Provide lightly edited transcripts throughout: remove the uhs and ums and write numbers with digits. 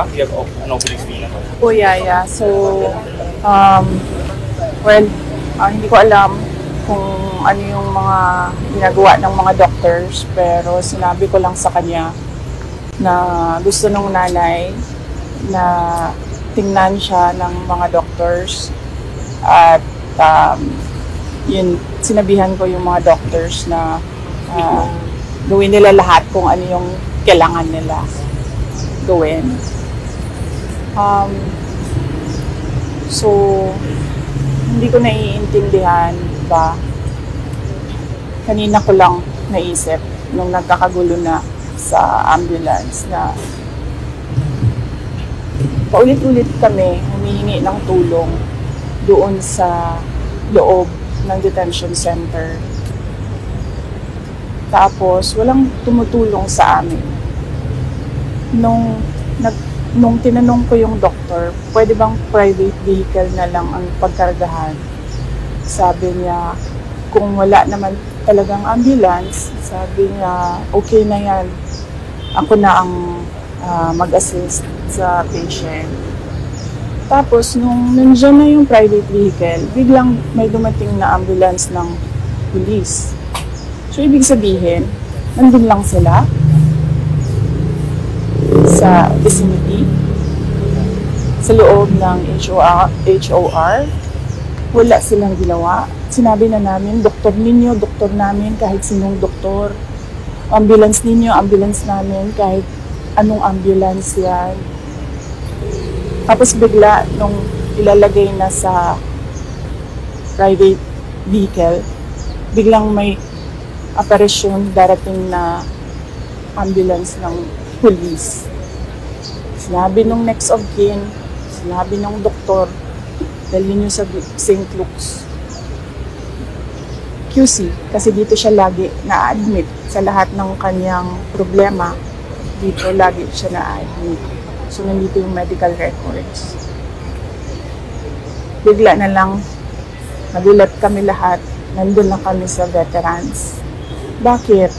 ma'am? Do you have an open experience? Oh, yeah. So, well, hindi ko alam kung ano yung mga ginagawa ng mga doctors, pero sinabi ko lang sa kanya na gusto nung nanay na tingnan siya ng mga doctors at yun, sinabihan ko yung mga doctors na gawin nila lahat kung ano yung kailangan nila gawin. So, hindi ko naiintindihan ba, kanina ko lang naisip nung nagkakagulo na sa ambulance na paulit-ulit kami humihingi ng tulong doon sa loob ng detention center. Tapos, walang tumutulong sa amin. Nung tinanong ko yung doktor, pwede bang private vehicle na lang ang pagkargahan? Sabi niya, kung wala naman talagang ambulance, sabi niya, okay na yan. Ako na ang mag-assist sa patient. Tapos, nung nandiyan na yung private vehicle, biglang may dumating na ambulance ng police. So, ibig sabihin, nandun lang sila sa vicinity, sa loob ng HOR. Wala silang ginawa. Sinabi na namin, doktor ninyo, doktor namin, kahit sinong doktor. Ambulance ninyo, ambulance namin, kahit anong ambulance yan. Tapos bigla, nung ilalagay na sa private vehicle, biglang may operasyon darating na ambulance ng police. Sinabi nung next of kin, sinabi nung doktor, dalhin nyo sa St. Luke's QC, kasi dito siya lagi na-admit sa lahat ng kanyang problema. Dito lagi siya na-admit. So, nandito yung medical records. Bigla na lang, nagulat kami lahat, nandun na kami sa veterans. Bakit?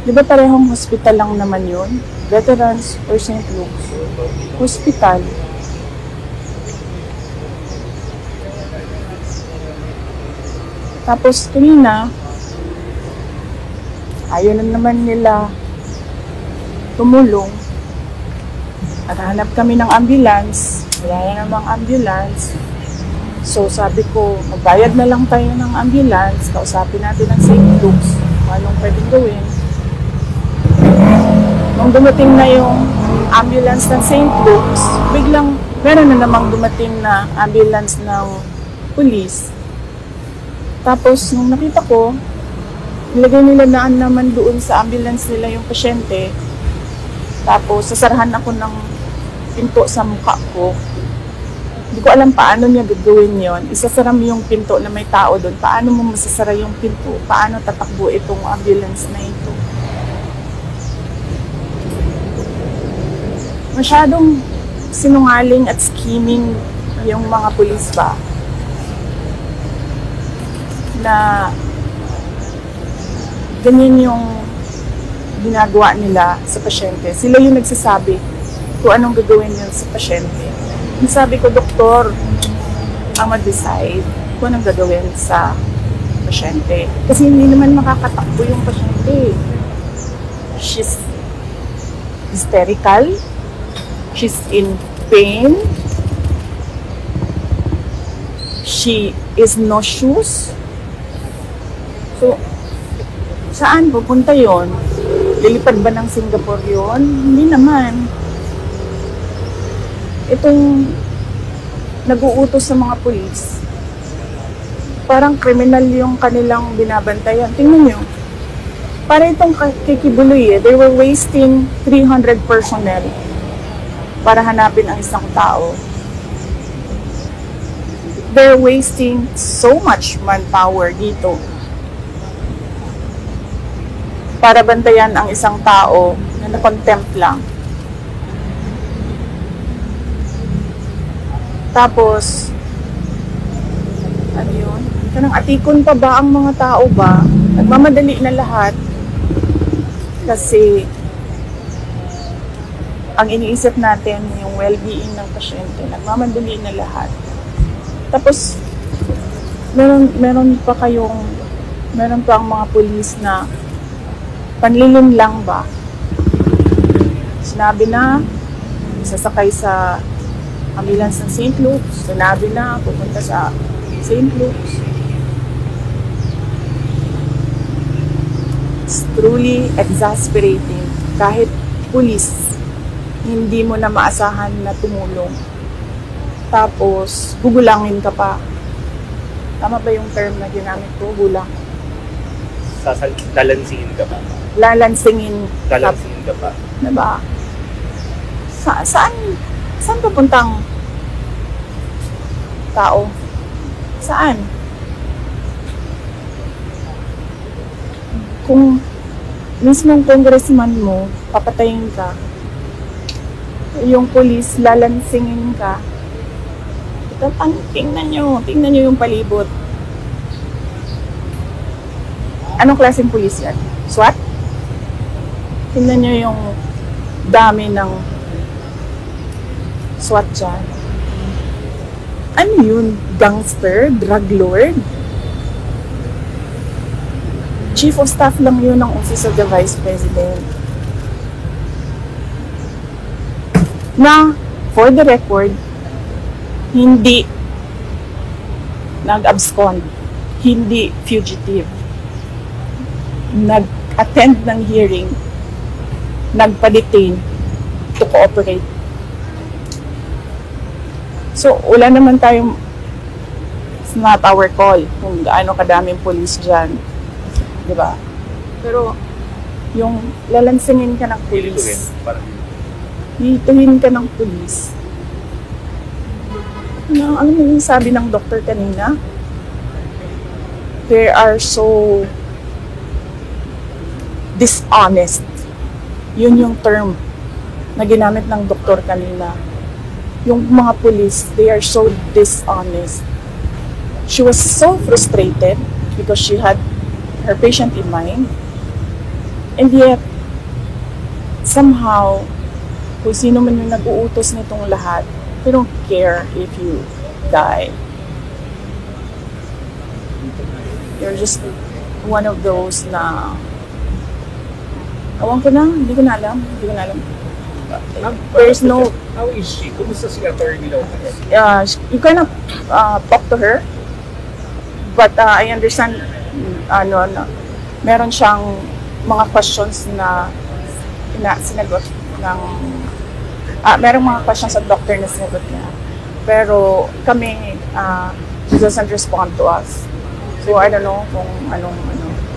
Di ba parehong hospital lang naman yun? Veterans or St. Luke's? Hospital. Tapos kanina, ayaw na naman nila tumulong. At hanap kami ng ambulance. Wala na namang ambulance. So sabi ko, magbayad na lang tayo ng ambulance. Kausapin natin ang St. Luke's. Anong pwedeng gawin? Nung dumating na yung ambulance ng St. Luke's, biglang meron na namang dumating na ambulance ng police. Tapos, nung nakita ko, nilagay nila naan naman doon sa ambulance nila yung pasyente. Tapos, sasarahan ako ng pinto sa mukha ko. Hindi ko alam paano niya gagawin yon. Isasara mo yung pinto na may tao doon. Paano mo masasara yung pinto? Paano tatakbo itong ambulance na ito? Masyadong sinungaling at scheming yung mga pulis ba? Na ganyan yung ginagawa nila sa pasyente. Sila yung nagsasabi kung anong gagawin yun sa pasyente. Sabi ko, doktor, ang mag-decide kung anong gagawin sa pasyente. Kasi hindi naman makakatakbo yung pasyente. She's hysterical. She's in pain. She is nauseous. So, saan pupunta yon? Lilipad ba ng Singapore yon? Hindi naman. Itong nag-uutos sa mga pulis, parang kriminal yung kanilang binabantayan. Tingnan nyo. Para itong kikibuloy they were wasting 300 personnel para hanapin ang isang tao. They're wasting so much manpower dito para bantayan ang isang tao na na-contempt lang. Tapos, ano yun? Kanang atikon pa ba ang mga tao ba? Nagmamadali na lahat kasi ang iniisip natin yung well-being ng pasyente, nagmamadali na lahat. Tapos, meron pa ang mga pulis na panlilin lang ba? Sinabi na, sasakay sa ambulance ng St. Luke's, sinabi na, pupunta sa St. Luke's. It's truly exasperating. Kahit pulis, hindi mo na maasahan na tumulong. Tapos, gugulangin ka pa. Tama ba yung term na ginamit ko? Gulang. Lalansingin ka pa. Lalansingin Lalansingin ka pa. Diba? Saan papuntang tao? Saan? Kung mismong congressman mo, papatayin ka, yung police, lalansingin ka, tingnan nyo yung palibot. Anong klaseng police yan? SWAT? Tingnan nyo yung dami ng SWAT dyan. Ano yun? Gangster? Drug lord? Chief of Staff lang yun ng Office of the Vice President. Na, for the record, hindi nag-abscond, hindi fugitive. Nag-attend ng hearing, nagpa-detain to cooperate. So, wala naman tayong, it's not our call kung gaano kadaming police dyan. Diba? Pero, yung lalansingin ka ng police, hituhin ka ng police. Ano mo yung sabi ng doktor kanina? They are so dishonest. Yun yung term na ginamit ng doktor kanina. Yung mga police, they are so dishonest. She was so frustrated because she had her patient in mind. And yet, somehow, kung sino man yung nag-uutos nitong lahat, they don't care if you die. You're just one of those na awan ko na, hindi ko na alam. There's no... How is she? Kumusta si Attorney Lopez? You cannot talk to her. But I understand, meron siyang mga questions na sinagot ng... merong mga questions sa doctor na sinagot niya. Pero kami, she doesn't respond to us. So I don't know kung anong...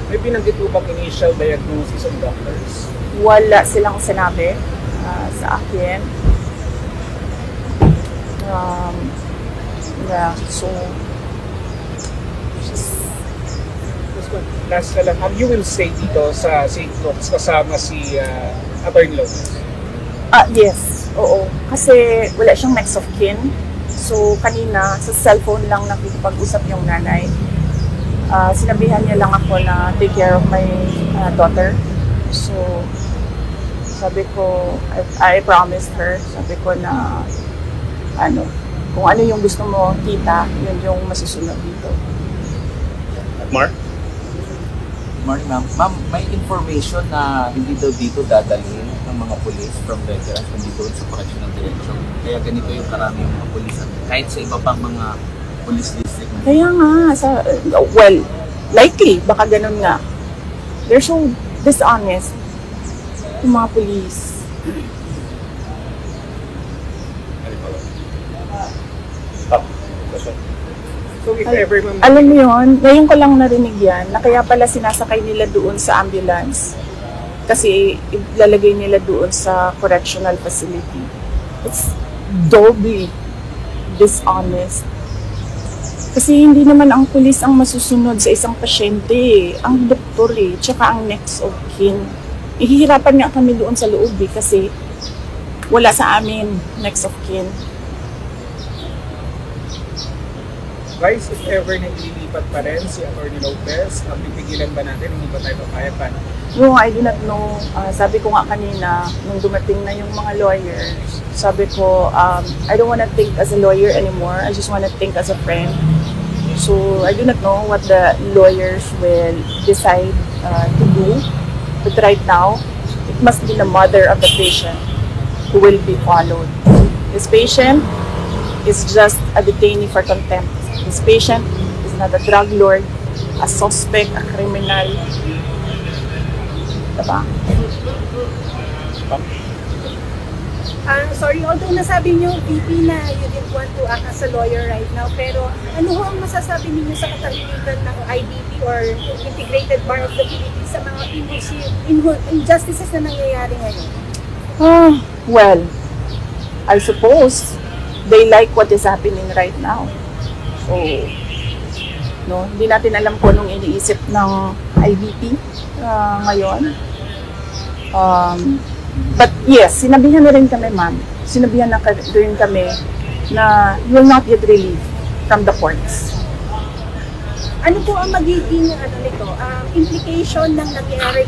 May binanggit mo bang initial diagnosis of doctors? Wala silang sinabi sa akin. Yeah, so... Last na lang, you will stay dito sa St. Luke's kasama si Attorney Lopez? Yes, oo. Kasi wala siyang next of kin. So kanina, sa cellphone lang nakikipag-usap yung nanay. Sinabihan niya lang ako na take care of my daughter. So, sabi ko, I promised her, sabi ko na, kung ano yung gusto mo, tita, yun yung masusunod dito. Mark? Ma'am, may information na hindi daw dito dadalhin ng mga pulis from veterans, hindi doon sa correctional direction. Kaya ganito yung karami yung mga pulis. Kahit sa iba pang mga police district. Kaya nga, well, likely, baka ganun nga. They're so dishonest, yung mga police. So if ever, ma'am, Alam mo yun, ngayon ko lang narinig yan, na kaya pala sinasakay nila doon sa ambulance. Kasi ilalagay nila doon sa correctional facility. It's doubly dishonest. Kasi hindi naman ang pulis ang masusunod sa isang pasyente, ang doktor tsaka ang next of kin. Ihihirapan nga kami doon sa loob kasi wala sa amin next of kin. Vice, if ever na ililipat pa rin si Atty. Lopez, pipigilan ba natin? Hindi ba tayo papayag pa? No, I do not know. Sabi ko nga kanina, nung dumating na yung mga lawyers, sabi ko, I don't wanna think as a lawyer anymore. I just wanna think as a friend. So, I do not know what the lawyers will decide to do. But right now, it must be the mother of the patient who will be followed. This patient is just a detainee for contempt. This patient is not a drug lord, a suspect, a criminal. Diba? Sorry, although nasabi niyo, VP, na you didn't want to act as a lawyer right now, pero ano ho ang masasabi ninyo sa katahimikan ng IBP or Integrated Bar of the Philippines sa mga injustices na nangyayari ngayon? Well, I suppose they like what is happening right now. So, no, hindi natin alam kung anong iniisip ng IBP ngayon. But yes, sinabihan na rin kami, ma'am. Sinabihan na rin kami na you will not get relief from the courts. Ano po ang magiging implication ng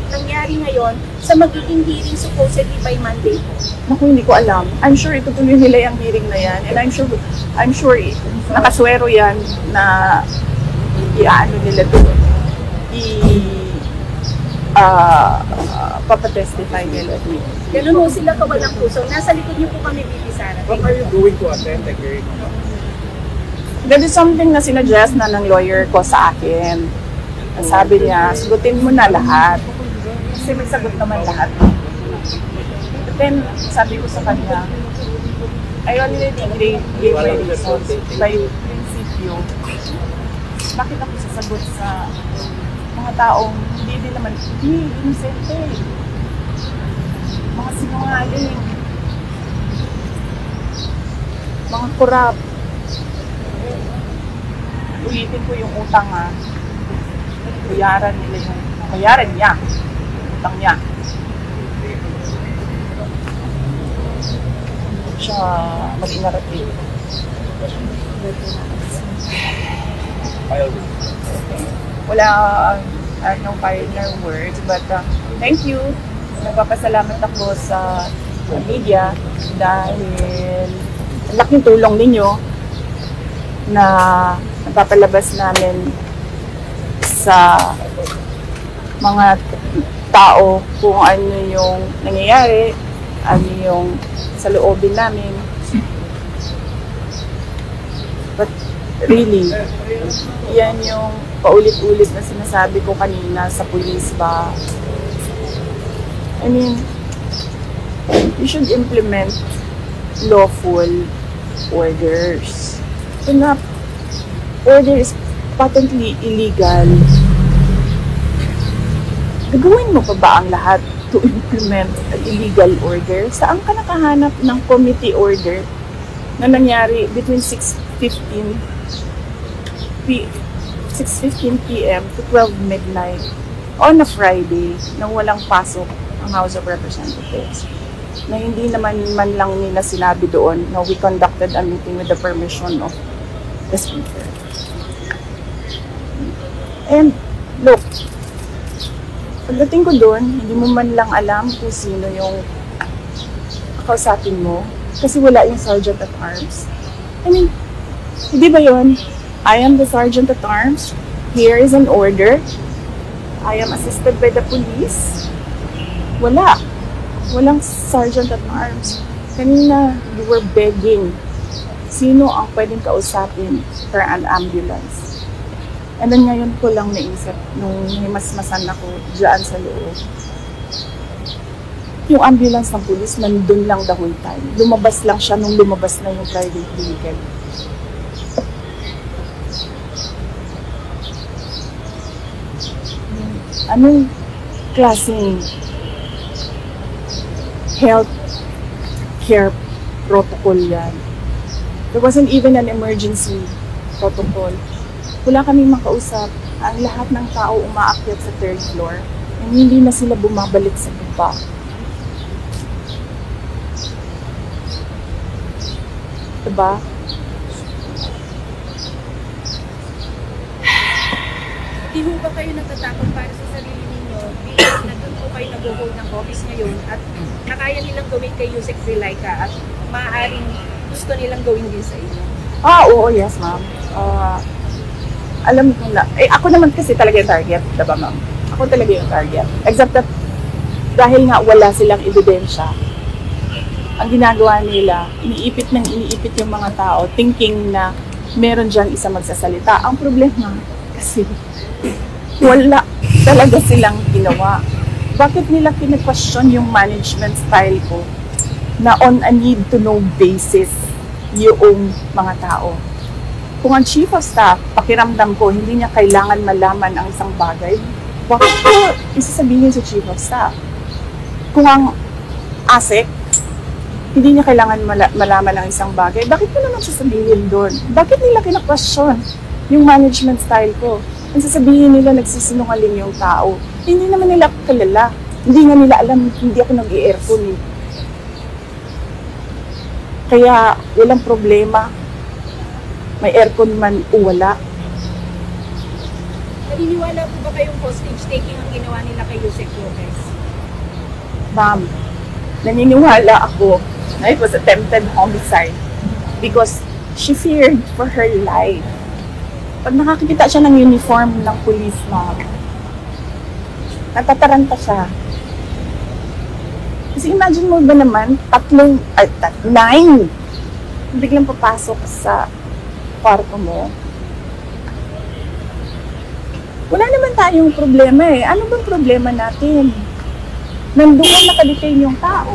nangyari ngayon sa magiging hearing supposedly by Monday po? Naku, hindi ko alam. I'm sure itutuloy nila yung hearing na yan. And I'm sure nakaswero yan na iaano nila doon. Papatestify nila dito. Ganun mo sila kawalang puso. Nasa likod niyo po kami, VP Sara. What are you going to attend the hearing? That is something na sinuggest na ng lawyer ko sa akin. Ang sabi niya, sagutin mo na lahat. Kasi may sagot naman lahat. But then, sabi ko sa kanya, I already gave my reasons by prinsipyo. Bakit ako sasagot sa mga taong hindi naman, inosente. Mga sinungaling. Mga korap. Ulitin ko yung utang bayaran niya. Utang niya. Siya mag-inarating. Wala no final words, but thank you. Nagpapasalamat ako sa media dahil laking tulong ninyo na napapalabas namin sa mga tao kung ano yung nangyayari, ano yung sa loobin namin. But really, yan yung paulit-ulit na sinasabi ko kanina sa police ba. I mean, you should implement lawful orders. Kung na order is patently illegal, gagawin mo pa ba ang lahat to implement an illegal order? Saan ka nakahanap ng committee order na nangyari between 6:15 p.m. to 12 midnight on a Friday nang walang pasok ang House of Representatives? Na hindi naman man lang nila sinabi doon na we conducted a meeting with the permission of the Speaker. And look, pagdating ko doon, hindi mo man lang alam kung sino yung kausapin mo kasi wala yung Sergeant at Arms. I mean, hindi ba yun? I am the Sergeant at Arms. Here is an order. I am assisted by the police. Wala. Walang Sergeant at Arms. Kanina, you were begging. Sino ang pwedeng kausapin for an ambulance? And then ngayon ko lang naisip nung himasmasan ako dyan sa loob. Yung ambulance ng police nandun lang the whole time. Lumabas lang siya nung lumabas na yung private vehicle. Anong klaseng health care protocol yan? There wasn't even an emergency protocol. Wala kaming makausap. Ang lahat ng tao umaakyat sa 3rd floor and hindi na sila bumabalik sa baba. Diba? Hindi ho ba kayo natatakot para sa sarili ninyo bilang na doon po kayo nag-hold ng office ngayon at nakaya nilang gawin kay Yusek Zulaika at maaaring gusto nilang gawin din sa inyo? Oo, yes ma'am. Alam ko na, ako naman kasi talaga yung target, diba ma'am? Ako talaga yung target. Except that, dahil nga wala silang ebidensya, ang ginagawa nila, iniipit yung mga tao, thinking na meron dyan isa magsasalita. Ang problema, kasi wala talaga silang ginawa. Bakit nila kine-question yung management style ko na on a need-to-know basis yung mga tao? Kung ang chief of staff, pakiramdam ko, hindi niya kailangan malaman ang isang bagay, bakit ko isasabihin sa chief of staff? Kung ang ASEC, hindi niya kailangan malaman ang isang bagay, bakit ko naman sasabihin doon? Bakit nila kina-question yung management style ko? Ang sasabihin nila, nagsisinungaling yung tao. Hindi naman nila kilala. Hindi nga nila alam, hindi ako nag-i-aircon eh. Kaya walang problema. May aircon man o wala. Naniniwala po ba kayong hostage taking ang ginawa nila kay Yusek Lopez? Ma'am, naniniwala ako na it was attempted homicide because she feared for her life. Pag nakakita siya ng uniform ng police, ma'am, natataranta siya. Kasi imagine mo ba naman, 9 biglang papasok sa kwarto mo. Wala naman tayong problema eh. Ano bang problema natin? Nandoon nakadetain yung tao.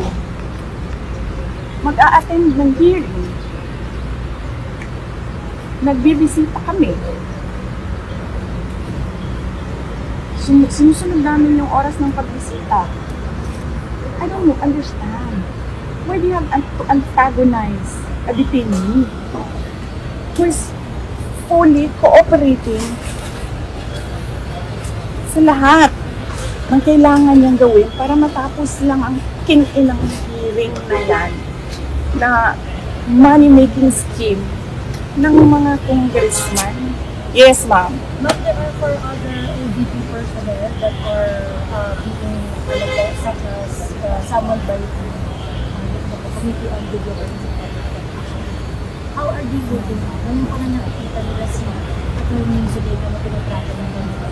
Mag-a-attend ng hearing. Nagbibisita kami. Sinusunod namin yung oras ng pagbisita. I don't understand. Why do you have to antagonize a detainee who is fully cooperating sa lahat ng kailangan niyang gawin para matapos lang ang kin-inang hearing na yan na money-making scheme ng mga congressman. Yes, ma'am. But there are 4 other ODP personnel that are being such as summoned by the Committee on Video Verification. How are they voting now? Ngayon pa nga nakikita nila si Atty. Zulaika na pinatrato ng ganito.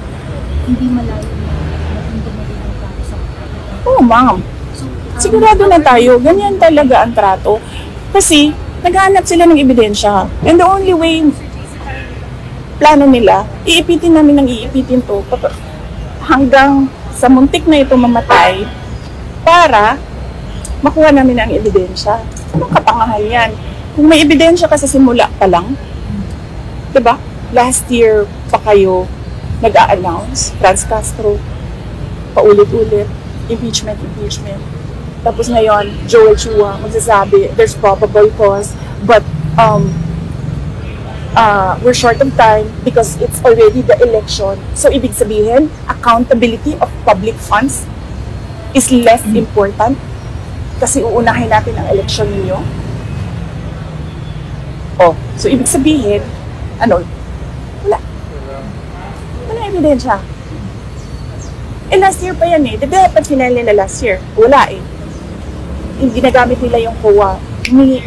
Hindi malayo na mag-intimidate yung trato sa kapatid. Oo, ma'am. So, Sigurado na tayo, ganyan talaga ang trato. Kasi, naghahanap sila ng ebidensya. And the only way, plano nila, iipitin namin ng iipitin to hanggang sa muntik na ito mamatay para makuha namin ang ebidensya. Anong katangahan yan? Kung may ebidensya ka sa simula pa lang, diba? Last year pa kayo nag-a-announce, Franz Castro, paulit-ulit, impeachment. Tapos ngayon, Joel Chua magsasabi, there's probable cause, but we're short of time because it's already the election. So, ibig sabihin, accountability of public funds is less important kasi uunahin natin ang election ninyo. Oh, so ibig sabihin, wala ebidensya. Last year pa yan eh. Diba dapat final nila last year? Wala eh. Ginagamit nila yung COA. Humingi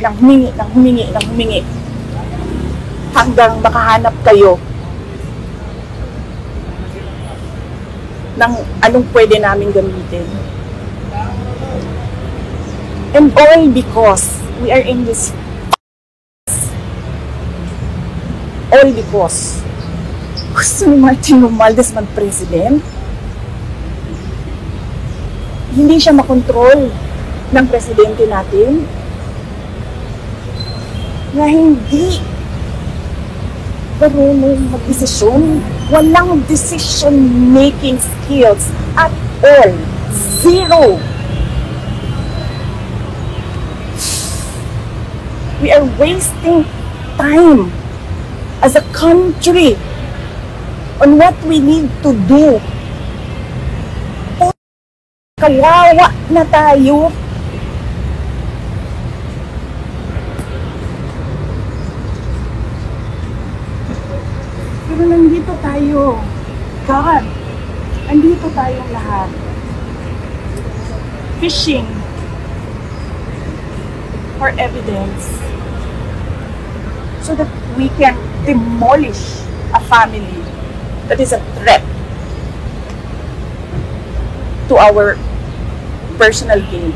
hanggang makahanap kayo ng anong pwede namin gamitin. And all because we are in this gusto ni Martin Romualdez mag-president. Hindi siya makontrol ng presidente natin. Na hindi marunong mag-desisyon. Walang decision-making skills at all. Zero. We are wasting time as a country on what we need to do. Kawawa na tayo. Pero nandito tayo. God! Andito tayong lahat. Fishing for evidence so that we can demolish a family that is a threat to our personal gain.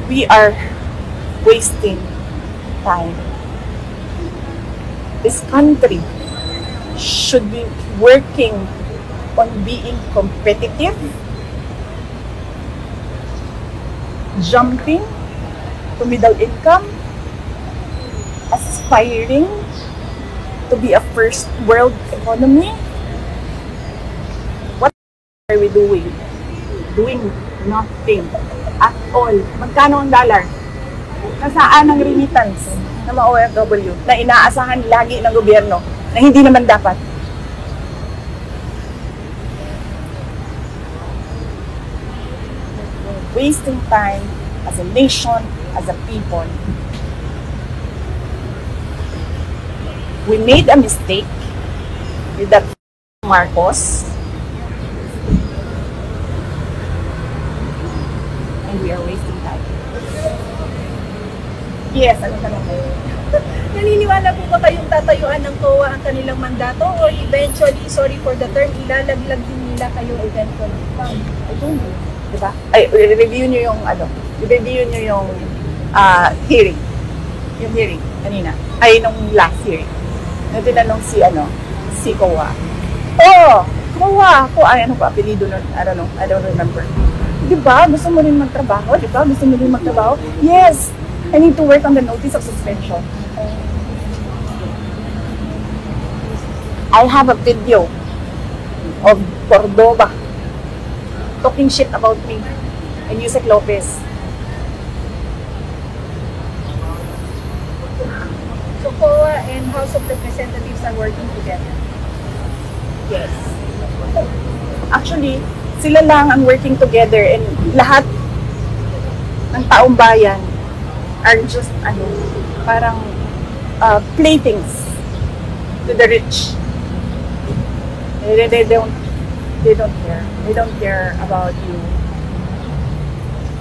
We are wasting time. This country should be working on being competitive, jumping to middle income, aspiring to be a first world economy. What are we doing? Doing nothing at all. Magkano ang dollar? Nasaan ang remittance ng mga OFW na inaasahan lagi ng gobyerno na hindi naman dapat? Wasting time as a nation, as a people. We made a mistake with that Marcos, and we are wasting time. Yes, ano tanong mo? Naniniwala po ba kayong tatayuan ng COA ang kanilang mandato or eventually, sorry for the term, ilalaglag din nila kayo eventually? I don't know. Diba? Ay, review nyo yung review nyo yung hearing. Yung hearing kanina. Ay, nung last hearing. Na tinanong si COA. Oh! COA! Ano ba? Apelido nun? I don't remember. Diba? Gusto mo rin magtrabaho? Diba? Gusto mo rin magtrabaho? Yes! I need to work on the notice of suspension. I have a video of Cordova talking shit about me and Yusek Lopez. So COA and House of Representatives are working together? Yes. Actually, sila lang ang working together and lahat ng taong bayan are just parang playthings to the rich. They don't care. They don't care about you.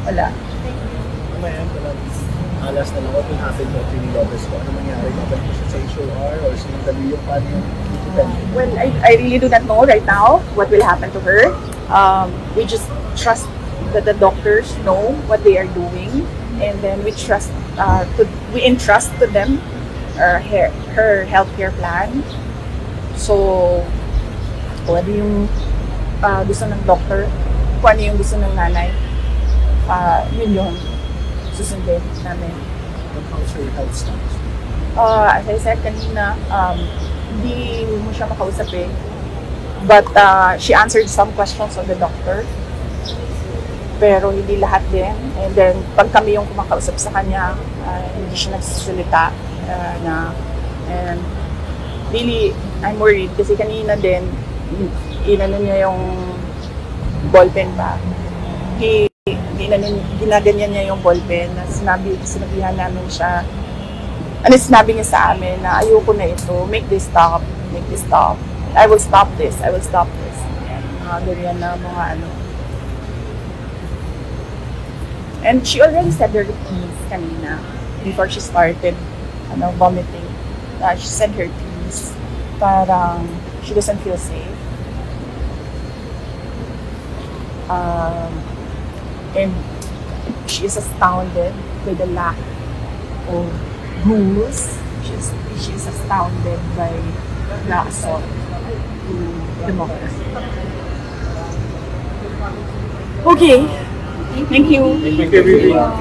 Wala. Ngayon, alas na lang, what will happen to Atty. Lopez po? Ano mangyari? Babalik po siya sa HOR or sinundan yung paano yung independent? Well, I really do not know right now what will happen to her. We just trust that the doctors know what they are doing, and then we entrust to them her healthcare plan. So, kung ano yung gusto ng doctor, kung ano yung gusto ng nanay, yun yung susundin namin. How's her health status? As I said kanina, hindi mo siya makausap eh. But she answered some questions of the doctor. Pero hindi lahat din. And then, pag kami yung kumakausap sa kanya, hindi siya nagsasalita and really, I'm worried kasi kanina din, inano niya yung ballpen pa. Ginaganyan niya yung ballpen na sinabihan namin siya. Sinabi niya sa amin na ayoko na ito, make this stop. I will stop this. Ganyan na mga And she already said her piece kanina before she started vomiting. She said her piece. Parang she doesn't feel safe. And she is astounded by the lack of rules. She's astounded by the assault to democracy. Okay. Thank you. Thank you, everyone.